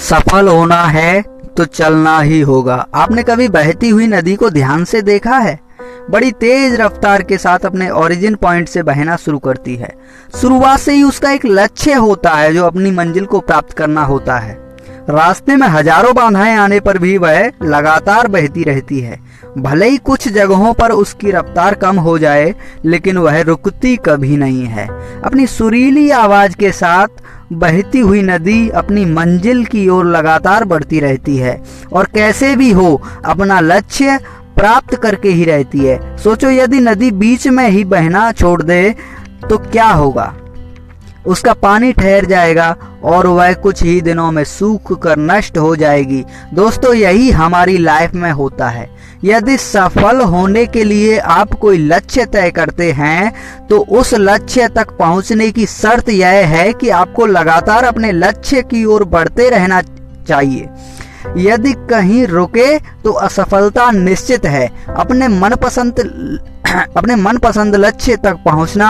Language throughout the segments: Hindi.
सफल होना है तो चलना ही होगा। आपने कभी बहती हुई नदी को ध्यान से देखा है? बड़ी तेज रफ्तार के साथ अपने ओरिजिन पॉइंट से बहना शुरू करती है। शुरुआत से ही उसका एक लक्ष्य होता है जो अपनी मंजिल को प्राप्त करना होता है। रास्ते में हजारों बाधाएं आने पर भी वह लगातार बहती रहती है। भले ही कुछ जगहों पर उसकी रफ्तार कम हो जाए, लेकिन वह रुकती कभी नहीं है। अपनी सुरीली आवाज के साथ बहती हुई नदी अपनी मंजिल की ओर लगातार बढ़ती रहती है और कैसे भी हो अपना लक्ष्य प्राप्त करके ही रहती है। सोचो, यदि नदी बीच में ही बहना छोड़ दे तो क्या होगा? उसका पानी ठहर जाएगा और वह कुछ ही दिनों में सूख कर नष्ट हो जाएगी। दोस्तों, यही हमारी लाइफ में होता है। यदि सफल होने के लिए आप कोई लक्ष्य तय करते हैं तो उस लक्ष्य तक पहुंचने की शर्त यह है कि आपको लगातार अपने लक्ष्य की ओर बढ़ते रहना चाहिए। यदि कहीं रुके तो असफलता निश्चित है। अपने मनपसंद लक्ष्य तक पहुंचना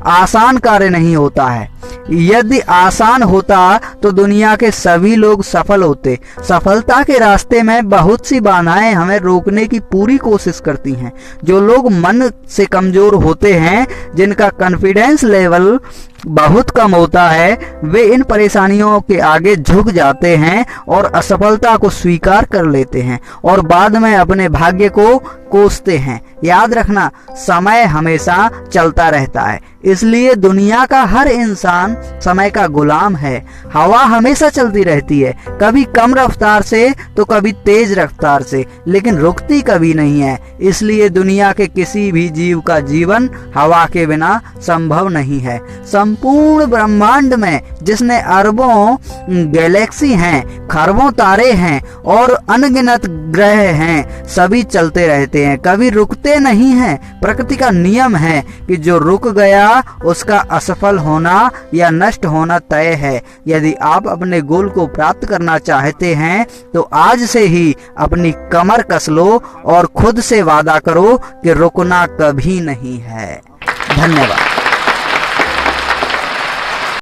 आसान कार्य नहीं होता है। यदि आसान होता तो दुनिया के सभी लोग सफल होते। सफलता के रास्ते में बहुत सी बाधाएं हमें रोकने की पूरी कोशिश करती हैं। जो लोग मन से कमजोर होते हैं, जिनका कॉन्फिडेंस लेवल बहुत कम होता है, वे इन परेशानियों के आगे झुक जाते हैं और असफलता को स्वीकार कर लेते हैं और बाद में अपने भाग्य को कोसते हैं। याद रखना, समय हमेशा चलता रहता है, इसलिए दुनिया का हर इंसान समय का गुलाम है। हवा हमेशा चलती रहती है, कभी कम रफ्तार से तो कभी तेज रफ्तार से, लेकिन रुकती कभी नहीं है। इसलिए दुनिया के किसी भी जीव का जीवन हवा के बिना संभव नहीं है। संपूर्ण ब्रह्मांड में जिसने अरबों गैलेक्सी हैं, खरबों तारे हैं और अनगिनत ग्रह हैं, सभी चलते रहते हैं, कभी रुकते नहीं हैं। प्रकृति का नियम है कि जो रुक गया उसका असफल होना या नष्ट होना तय है। यदि आप अपने गोल को प्राप्त करना चाहते हैं तो आज से ही अपनी कमर कस लो और खुद से वादा करो कि रुकना कभी नहीं है। धन्यवाद।